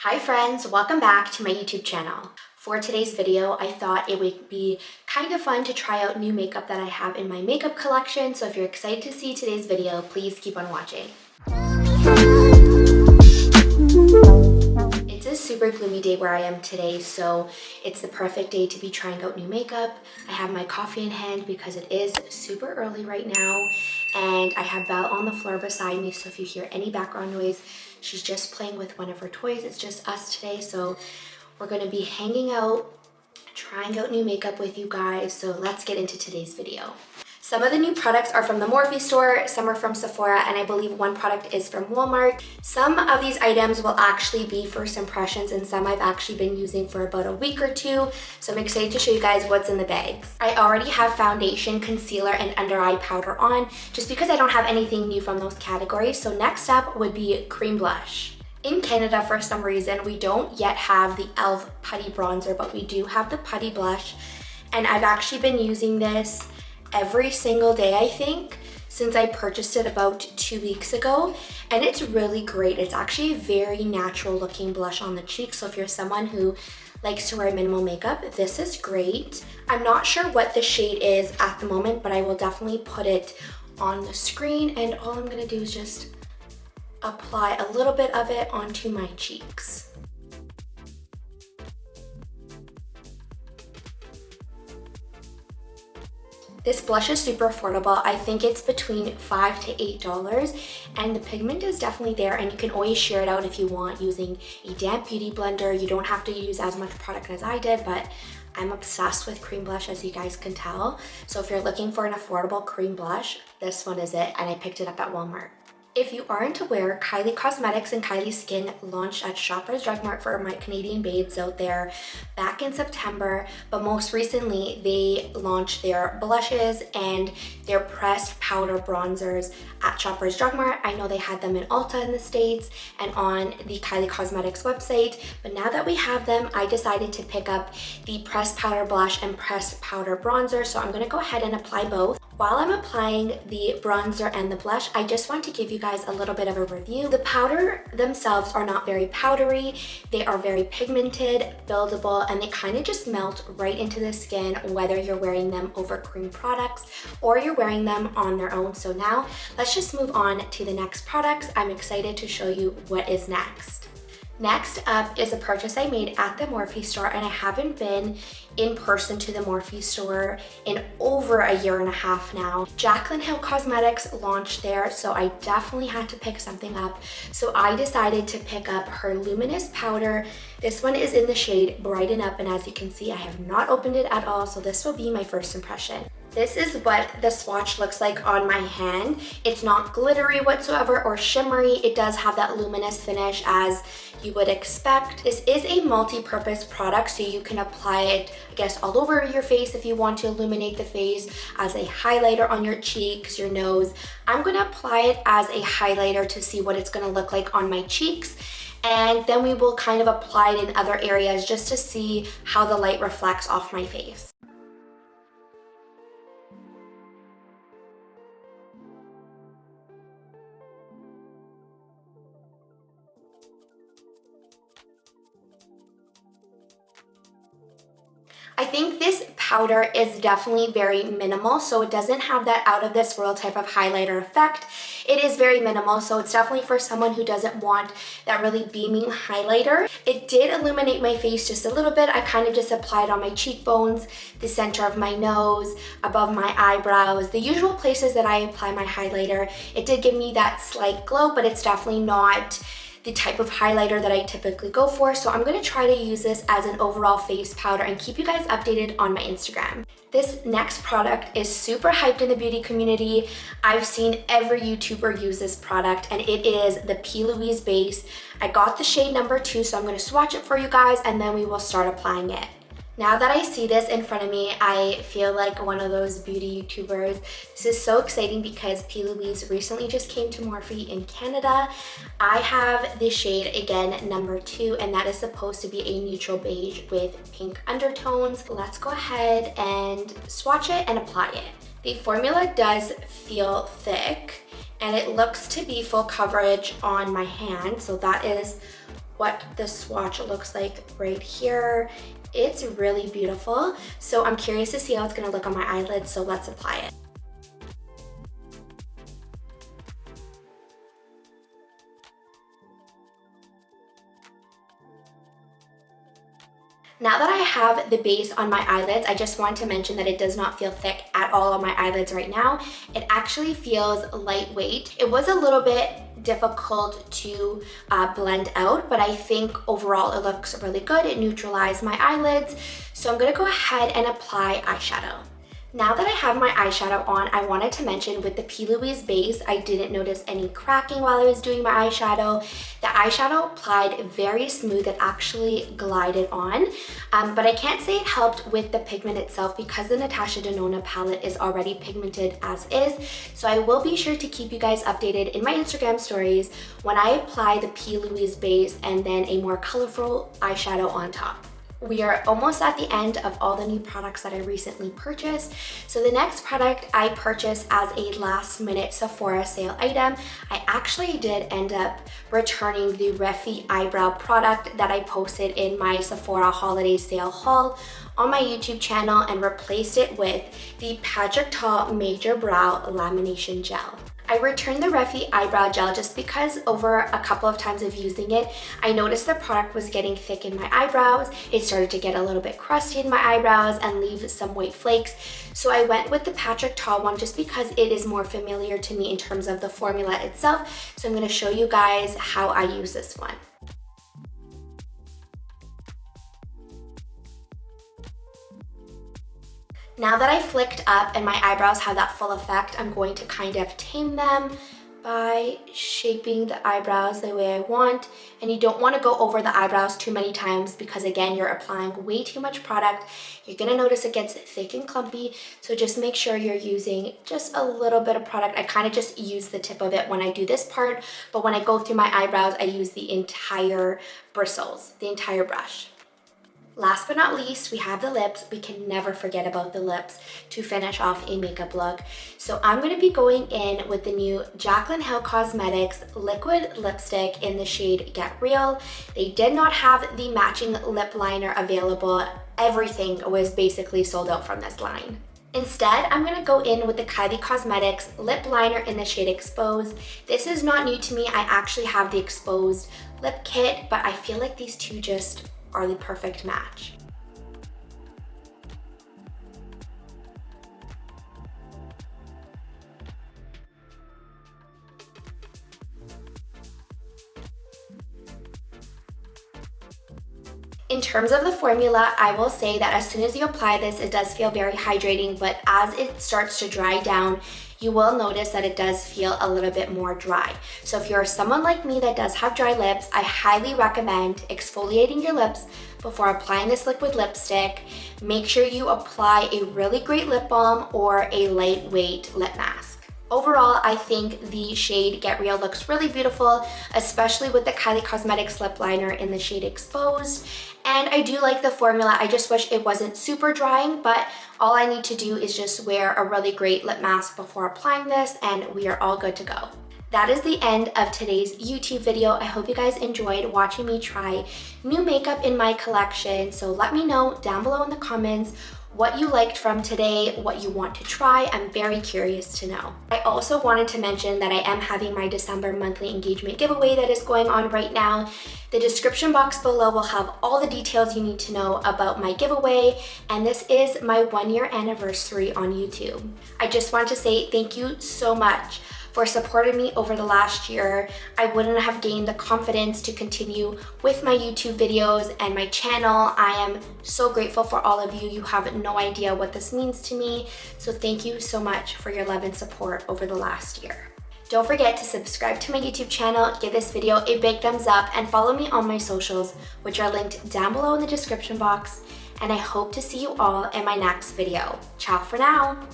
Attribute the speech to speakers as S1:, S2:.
S1: Hi friends, welcome back to my YouTube channel. For today's video, I thought it would be kind of fun to try out new makeup that I have in my makeup collection. So if you're excited to see today's video, please keep on watching. It's a super gloomy day where I am today, so it's the perfect day to be trying out new makeup. I have my coffee in hand because it is super early right now, and I have Belle on the floor beside me, so if you hear any background noise, she's just playing with one of her toys. It's just us today, so we're gonna be hanging out, trying out new makeup with you guys, so let's get into today's video. Some of the new products are from the Morphe store, some are from Sephora, and I believe one product is from Walmart. Some of these items will actually be first impressions, and some I've actually been using for about a week or two, so I'm excited to show you guys what's in the bags. I already have foundation, concealer, and under eye powder on, just because I don't have anything new from those categories. So next up would be cream blush. In Canada, for some reason, we don't yet have the e.l.f. Putty Bronzer, but we do have the Putty Blush, and I've actually been using this every single day, I think, since I purchased it about 2 weeks ago, and it's really great. It's actually a very natural looking blush on the cheek, so if you're someone who likes to wear minimal makeup, this is great. I'm not sure what the shade is at the moment, but I will definitely put it on the screen, and all I'm gonna do is just apply a little bit of it onto my cheeks. This blush is super affordable. I think it's between $5 to $8, and the pigment is definitely there, and you can always sheer it out if you want using a damp beauty blender. You don't have to use as much product as I did, but I'm obsessed with cream blush, as you guys can tell. So if you're looking for an affordable cream blush, this one is it, and I picked it up at Walmart. If you aren't aware, Kylie Cosmetics and Kylie Skin launched at Shoppers Drug Mart for my Canadian babes out there back in September, but most recently they launched their blushes and their pressed powder bronzers at Shoppers Drug Mart. I know they had them in Ulta in the States and on the Kylie Cosmetics website, but now that we have them, I decided to pick up the pressed powder blush and pressed powder bronzer, so I'm gonna go ahead and apply both. While I'm applying the bronzer and the blush, I just want to give you guys a little bit of a review. The powder themselves are not very powdery. They are very pigmented, buildable, and they kind of just melt right into the skin, whether you're wearing them over cream products or you're wearing them on their own. So now let's just move on to the next products. I'm excited to show you what is next. Next up is a purchase I made at the Morphe store, and I haven't been in person to the Morphe store in over a year and a half now. Jaclyn Hill Cosmetics launched there, so I definitely had to pick something up. So I decided to pick up her Luminous Powder. This one is in the shade Brighten Up, and as you can see, I have not opened it at all, so this will be my first impression. This is what the swatch looks like on my hand. It's not glittery whatsoever or shimmery. It does have that luminous finish as you would expect. This is a multi-purpose product, so you can apply it, I guess, all over your face if you want to illuminate the face, as a highlighter on your cheeks, your nose. I'm gonna apply it as a highlighter to see what it's gonna look like on my cheeks, and then we will kind of apply it in other areas just to see how the light reflects off my face. I think this powder is definitely very minimal, so it doesn't have that out of this world type of highlighter effect. It is very minimal, so it's definitely for someone who doesn't want that really beaming highlighter. It did illuminate my face just a little bit. I kind of just applied on my cheekbones, the center of my nose, above my eyebrows, the usual places that I apply my highlighter. It did give me that slight glow, but it's definitely not the type of highlighter that I typically go for. So I'm gonna try to use this as an overall face powder and keep you guys updated on my Instagram. This next product is super hyped in the beauty community. I've seen every YouTuber use this product, and it is the Louise Base. I got the shade number 2, so I'm gonna swatch it for you guys and then we will start applying it. Now that I see this in front of me, I feel like one of those beauty YouTubers. This is so exciting because P. Louise recently just came to Morphe in Canada. I have the shade, again, number 2, and that is supposed to be a neutral beige with pink undertones. Let's go ahead and swatch it and apply it. The formula does feel thick, and it looks to be full coverage on my hand, so that is what the swatch looks like right here. It's really beautiful. So I'm curious to see how it's gonna look on my eyelids, so let's apply it. Now that I have the base on my eyelids, I just want to mention that it does not feel thick at all on my eyelids right now. It actually feels lightweight. It was a little bit difficult to blend out, but I think overall it looks really good. It neutralized my eyelids. So I'm gonna go ahead and apply eyeshadow. Now that I have my eyeshadow on, I wanted to mention with the Louise Base, I didn't notice any cracking while I was doing my eyeshadow. The eyeshadow applied very smooth, it actually glided on, but I can't say it helped with the pigment itself because the Natasha Denona palette is already pigmented as is. So I will be sure to keep you guys updated in my Instagram stories when I apply the Louise Base and then a more colorful eyeshadow on top. We are almost at the end of all the new products that I recently purchased. So the next product I purchased as a last minute Sephora sale item, I actually did end up returning the Refi eyebrow product that I posted in my Sephora holiday sale haul on my YouTube channel and replaced it with the Patrick Ta Major Brow Lamination Gel. I returned the Refi eyebrow gel just because over a couple of times of using it, I noticed the product was getting thick in my eyebrows. It started to get a little bit crusty in my eyebrows and leave some white flakes. So I went with the Patrick Ta one just because it is more familiar to me in terms of the formula itself. So I'm going to show you guys how I use this one. Now that I flicked up and my eyebrows have that full effect, I'm going to kind of tame them by shaping the eyebrows the way I want. And you don't want to go over the eyebrows too many times because again, you're applying way too much product. You're gonna notice it gets thick and clumpy. So just make sure you're using just a little bit of product. I kind of just use the tip of it when I do this part, but when I go through my eyebrows, I use the entire bristles, the entire brush. Last but not least, we have the lips. We can never forget about the lips to finish off a makeup look. So I'm going to be going in with the new Kylie Cosmetics liquid lipstick in the shade Get Real. They did not have the matching lip liner available. Everything was basically sold out from this line. Instead, I'm going to go in with the Kylie Cosmetics lip liner in the shade Exposed. This is not new to me. I actually have the Exposed lip kit, but I feel like these two just are the perfect match. In terms of the formula, I will say that as soon as you apply this, it does feel very hydrating, but as it starts to dry down, you will notice that it does feel a little bit more dry. So if you're someone like me that does have dry lips, I highly recommend exfoliating your lips before applying this liquid lipstick. Make sure you apply a really great lip balm or a lightweight lip mask. Overall, I think the shade Get Real looks really beautiful, especially with the Kylie Cosmetics lip liner in the shade Exposed. And I do like the formula. I just wish it wasn't super drying, but all I need to do is just wear a really great lip mask before applying this and we are all good to go. That is the end of today's YouTube video. I hope you guys enjoyed watching me try new makeup in my collection. So let me know down below in the comments what you liked from today, what you want to try. I'm very curious to know. I also wanted to mention that I am having my December monthly engagement giveaway that is going on right now. The description box below will have all the details you need to know about my giveaway, and this is my 1-year anniversary on YouTube. I just want to say thank you so much for supporting me over the last year. I wouldn't have gained the confidence to continue with my YouTube videos and my channel. I am so grateful for all of you. You have no idea what this means to me. So thank you so much for your love and support over the last year. Don't forget to subscribe to my YouTube channel, give this video a big thumbs up, and follow me on my socials, which are linked down below in the description box. And I hope to see you all in my next video. Ciao for now.